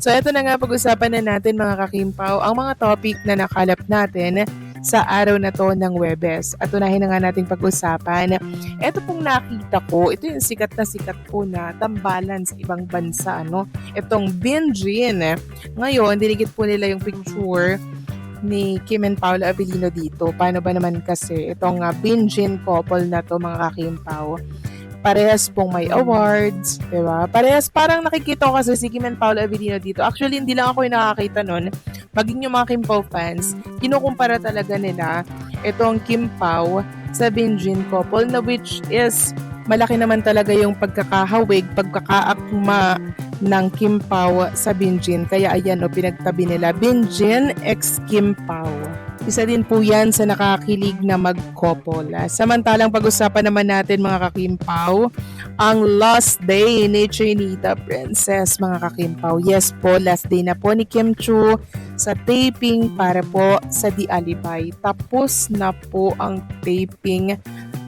So eto na nga, pag-usapan na natin mga kakimpaw ang mga topic na nakalap natin sa araw na to ng Webes. At unahin na nga nating pag-usapan. Ito pong nakita ko, ito yung sikat po na tambalan sa ibang bansa. Itong Binjin. Ngayon, dinigit po nila yung picture ni Kim and Paolo Avellino dito. Paano ba naman kasi itong Binjin couple na to mga kakimpaw? Parehas pong may awards, diba? Parehas, parang nakikita ko kasi si Kim and Paolo Avellino dito. Actually, hindi lang ako yung nakakita nun. Maging yung mga Kim Pao fans, kinukumpara talaga nila itong Kim Pao sa Binjin couple na which is malaki naman talaga yung pagkakahawig, pagkakaakma ng Kim Pao sa Binjin. Kaya ayan pinagtabi nila, Binjin x Kim Pao. Isa din po yan sa nakakilig na mag-couple. Samantalang pag-usapan naman natin mga kakimpaw, ang last day ni Chinita Princess mga kakimpaw. Yes po, last day na po ni Kim Chu sa taping para po sa The Alibay. Tapos na po ang taping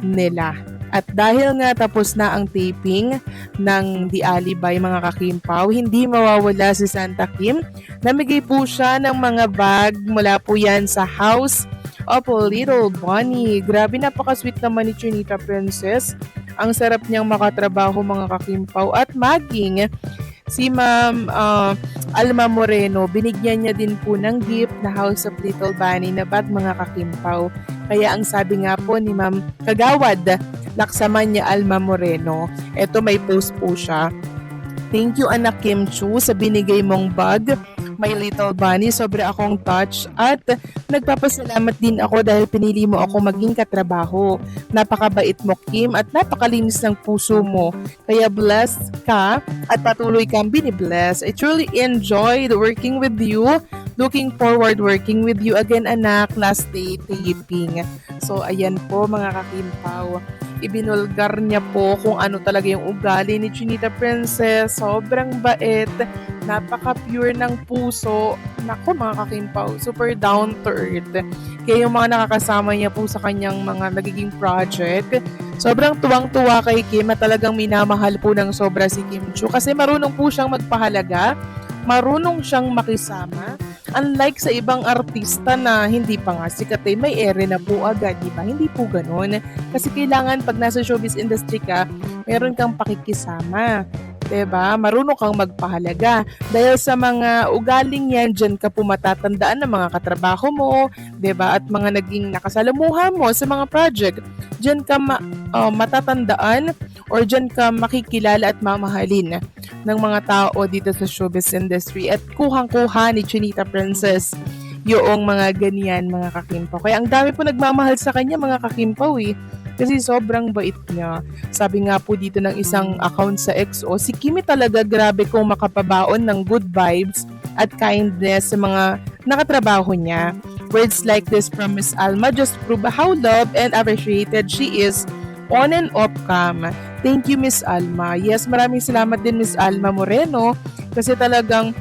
nila. At dahil nga tapos na ang taping ng The Alibay mga kakimpaw, hindi mawawala si Santa Kim. Namigay po siya ng mga bag mula po yan sa House of Little Bunny. Grabe, napaka-sweet naman ni Chinita Princess. Ang sarap niyang makatrabaho mga kakimpaw. At maging si Ma'am Alma Moreno, binigyan niya din po ng gift na House of Little Bunny na bag mga kakimpaw. Kaya ang sabi nga po ni Ma'am Kagawad Laksamanya Alma Moreno, eto may post po siya. Thank you anak Kim Chu sa binigay mong bag, My Little Bunny. Sobra akong touch at nagpapasalamat din ako dahil pinili mo ako maging katrabaho. Napakabait mo Kim at napakalinis ng puso mo. Kaya blessed ka at patuloy kang binibless. I truly enjoyed working with you. Looking forward working with you again anak, last day taping. So ayan po mga kakimpaw. Ibinulgar niya po kung ano talaga yung ugali ni Chinita Princess. Sobrang bait, napaka-pure ng puso. Naku mga kakimpaw, super down to earth. Kaya yung mga nakakasama niya po sa kanyang mga nagiging project, sobrang tuwang-tuwa kay Kim at talagang minamahal po ng sobra si Kim Chu. Kasi marunong po siyang magpahalaga, marunong siyang makisama. Unlike sa ibang artista na hindi pa nga sikat may ere na po agad, di ba? Hindi po ganun. Kasi kailangan pag nasa showbiz industry ka, meron kang pakikisama. Diba? Marunong kang magpahalaga. Dahil sa mga ugaling yan, dyan ka po matatandaan ng mga katrabaho mo, diba? At mga naging nakasalamuha mo sa mga project. Dyan ka matatandaan or dyan ka makikilala at mamahalin ng mga tao dito sa showbiz industry. At kuhang-kuha ni Chinita Princess yung mga ganyan mga kakimpaw. Kaya ang dami po nagmamahal sa kanya mga kakimpaw kasi sobrang bait niya. Sabi nga po dito ng isang account sa XO, si Kimi talaga grabe kung makapabaon ng good vibes at kindness sa mga nakatrabaho niya. Words like this from Miss Alma just prove how loved and appreciated she is on and off cam. Thank you Miss Alma. Yes, maraming salamat din Miss Alma Moreno kasi talagang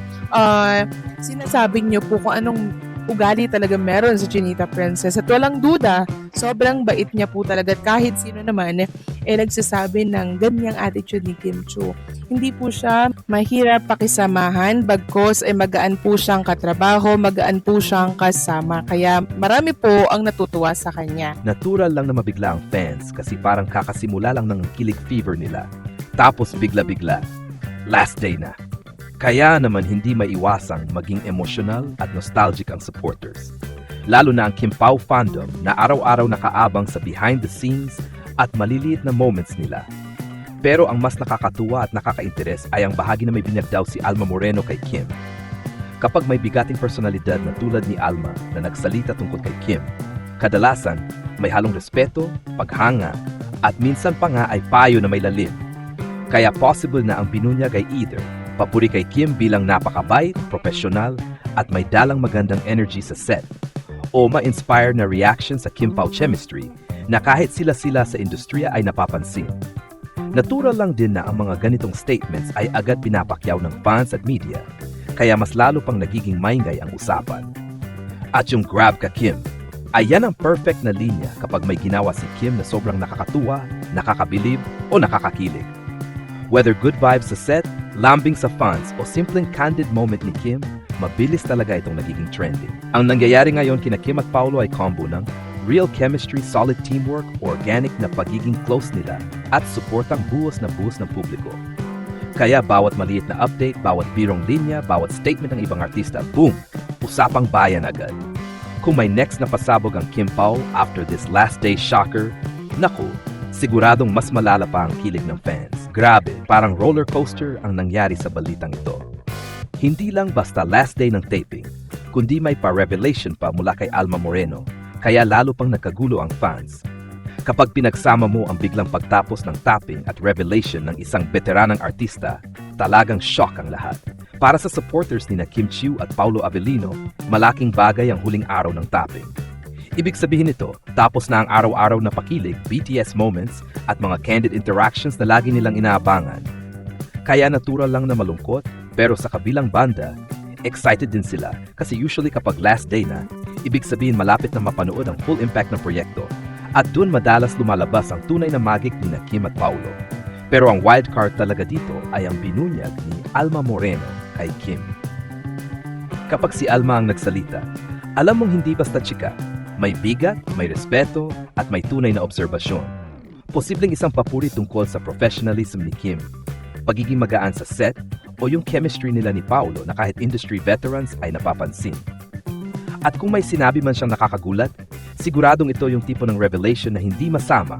sinasabi niyo po kung anong ugali talaga meron sa Chinita Princess. At walang duda, sobrang bait niya po talaga. At kahit sino naman, nagsasabi ng ganyang attitude ni Kim Chu. Hindi po siya mahirap pakisamahan, bagkos ay magaan po siyang katrabaho, magaan po siyang kasama. Kaya marami po ang natutuwa sa kanya. Natural lang na mabigla ang fans kasi parang kakasimula lang ng kilig fever nila. Tapos bigla-bigla, last day na. Kaya naman hindi maiwasang maging emotional at nostalgic ang supporters. Lalo na ang Kim Pao fandom na araw-araw nakaabang sa behind the scenes at maliliit na moments nila. Pero ang mas nakakatuwa at nakaka-interes ay ang bahagi na may binyag daw si Alma Moreno kay Kim. Kapag may bigating personalidad na tulad ni Alma na nagsalita tungkol kay Kim, kadalasan may halong respeto, paghanga, at minsan pa nga ay payo na may lalim. Kaya possible na ang binunyag ay either papuri kay Kim bilang napakabait, professional, at may dalang magandang energy sa set. O ma-inspire na reaction sa Kim Pao chemistry na kahit sila-sila sa industriya ay napapansin. Natural lang din na ang mga ganitong statements ay agad pinapakyaw ng fans at media, kaya mas lalo pang nagiging maingay ang usapan. At yung grab ka Kim, ay yan ang perfect na linya kapag may ginawa si Kim na sobrang nakakatuwa, nakakabilib, o nakakakilig. Whether good vibes sa set, lambing sa fans, o simpleng candid moment ni Kim, mabilis talaga itong nagiging trending. Ang nangyayari ngayon kina Kim at Paulo ay combo ng real chemistry, solid teamwork, organic na pagiging close nila, at suportang buhos na buhos ng publiko. Kaya bawat maliit na update, bawat birong linya, bawat statement ng ibang artista, boom! Usapang bayan agad. Kung may next na pasabog ang Kim Pao after this last day shocker, naku, siguradong mas malala pa ang kilig ng fans. Grabe, parang roller coaster ang nangyari sa balitang ito. Hindi lang basta last day ng taping, kundi may pa-revelation pa mula kay Alma Moreno, kaya lalo pang nagkagulo ang fans. Kapag pinagsama mo ang biglang pagtapos ng tapping at revelation ng isang veteranang artista, talagang shock ang lahat. Para sa supporters ni na Kim Chiu at Paulo Avellino, malaking bagay ang huling araw ng tapping. Ibig sabihin nito, tapos na ang araw-araw na pakilig, BTS moments, at mga candid interactions na lagi nilang inaabangan. Kaya natural lang na malungkot, pero sa kabilang banda, excited din sila kasi usually kapag last day na, ibig sabihin malapit na mapanood ang full impact ng proyekto. At dun madalas lumalabas ang tunay na magic ni na Kim at Paulo. Pero ang wildcard talaga dito ay ang binunyag ni Alma Moreno kay Kim. Kapag si Alma ang nagsalita, alam mong hindi basta chika. May bigat, may respeto, at may tunay na obserbasyon. Posibleng isang papuri tungkol sa professionalism ni Kim, pagiging magaan sa set, o yung chemistry nila ni Paulo na kahit industry veterans ay napapansin. At kung may sinabi man siyang nakakagulat, siguradong ito yung tipo ng revelation na hindi masama,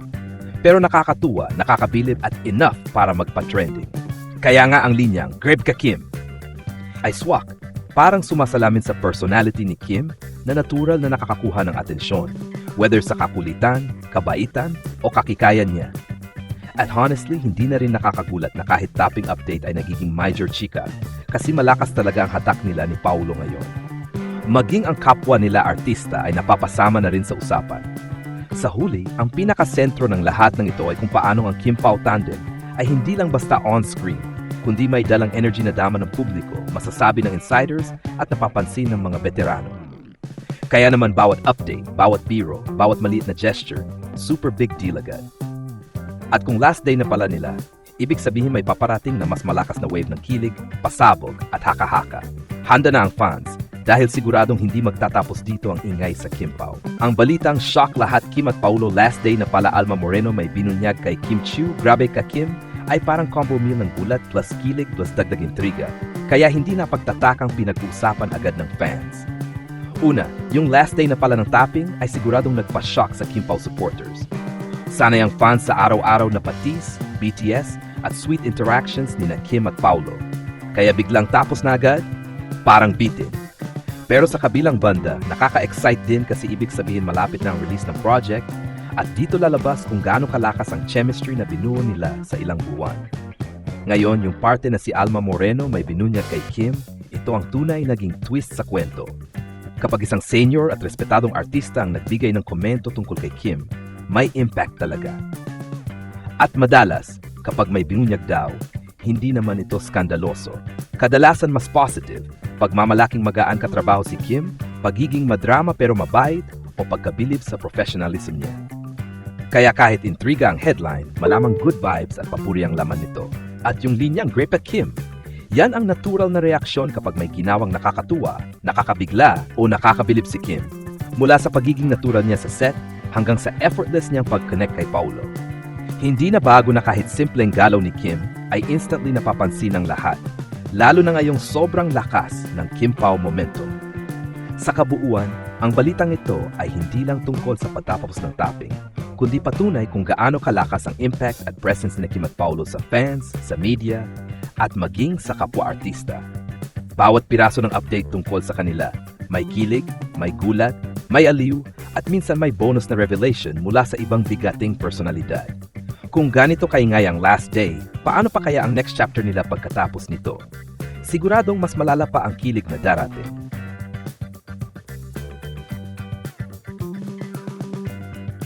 pero nakakatuwa, nakakabilib at enough para magpa-trending. Kaya nga ang linyang, "Grab ka Kim," ay swak, parang sumasalamin sa personality ni Kim na natural na nakakakuha ng atensyon, whether sa kakulitan, kabaitan, o kakikayan niya. At honestly, hindi na rin nakakagulat na kahit tapping update ay nagiging major chika kasi malakas talaga ang hatak nila ni Paulo ngayon. Maging ang kapwa nila artista ay napapasama na rin sa usapan. Sa huli, ang pinakasentro ng lahat ng ito ay kung paano ang Kim Pao tandem ay hindi lang basta on-screen, kundi may dalang energy na dama ng publiko, masasabi ng insiders at napapansin ng mga veterano. Kaya naman bawat update, bawat biro, bawat maliit na gesture, super big deal agad. At kung last day na pala nila, ibig sabihin may paparating na mas malakas na wave ng kilig, pasabog at haka-haka. Handa na ang fans dahil siguradong hindi magtatapos dito ang ingay sa Kim Pao. Ang balitang shock lahat Kim at Paulo last day na pala Alma Moreno may binunyag kay Kim Chiu, "Grabe ka Kim," ay parang combo meal ng gulat plus kilig plus dagdag intriga. Kaya hindi na pagtatakang pinag-uusapan agad ng fans. Una, yung last day na pala ng tapping ay siguradong nagpa-shock sa Kim Pao supporters. Sanay ang fans sa araw-araw na patis, BTS, at sweet interactions ni na Kim at Paulo. Kaya biglang tapos na agad, parang bitin. Pero sa kabilang banda, nakaka-excite din kasi ibig sabihin malapit na ang release ng project at dito lalabas kung gaano kalakas ang chemistry na binuo nila sa ilang buwan. Ngayon, yung parte na si Alma Moreno may binunyag kay Kim, ito ang tunay naging twist sa kwento. Kapag isang senior at respetadong artista ang nagbigay ng komento tungkol kay Kim, may impact talaga. At madalas, kapag may binunyag daw, hindi naman ito skandaloso. Kadalasan mas positive, pagmamalaking magaan katrabaho si Kim, pagiging madrama pero mabait, o pagkabilib sa professionalism niya. Kaya kahit intriga ang headline, malamang good vibes at papuri ang laman nito. At yung linyang "Great Kim," yan ang natural na reaksyon kapag may ginawang nakakatuwa, nakakabigla, o nakakabilib si Kim. Mula sa pagiging natural niya sa set, hanggang sa effortless niyang pag-connect kay Paulo. Hindi na bago na kahit simpleng galaw ni Kim ay instantly napapansin ng lahat, lalo na ngayong sobrang lakas ng Kim Pao momentum. Sa kabuuan, ang balitang ito ay hindi lang tungkol sa pagtapos ng tapping, kundi patunay kung gaano kalakas ang impact at presence ni Kim at Paulo sa fans, sa media, at maging sa kapwa-artista. Bawat piraso ng update tungkol sa kanila, may kilig, may gulat, may aliw, at minsan may bonus na revelation mula sa ibang bigating personalidad. Kung ganito kaingay ang last day, paano pa kaya ang next chapter nila pagkatapos nito? Siguradong mas malala pa ang kilig na darating.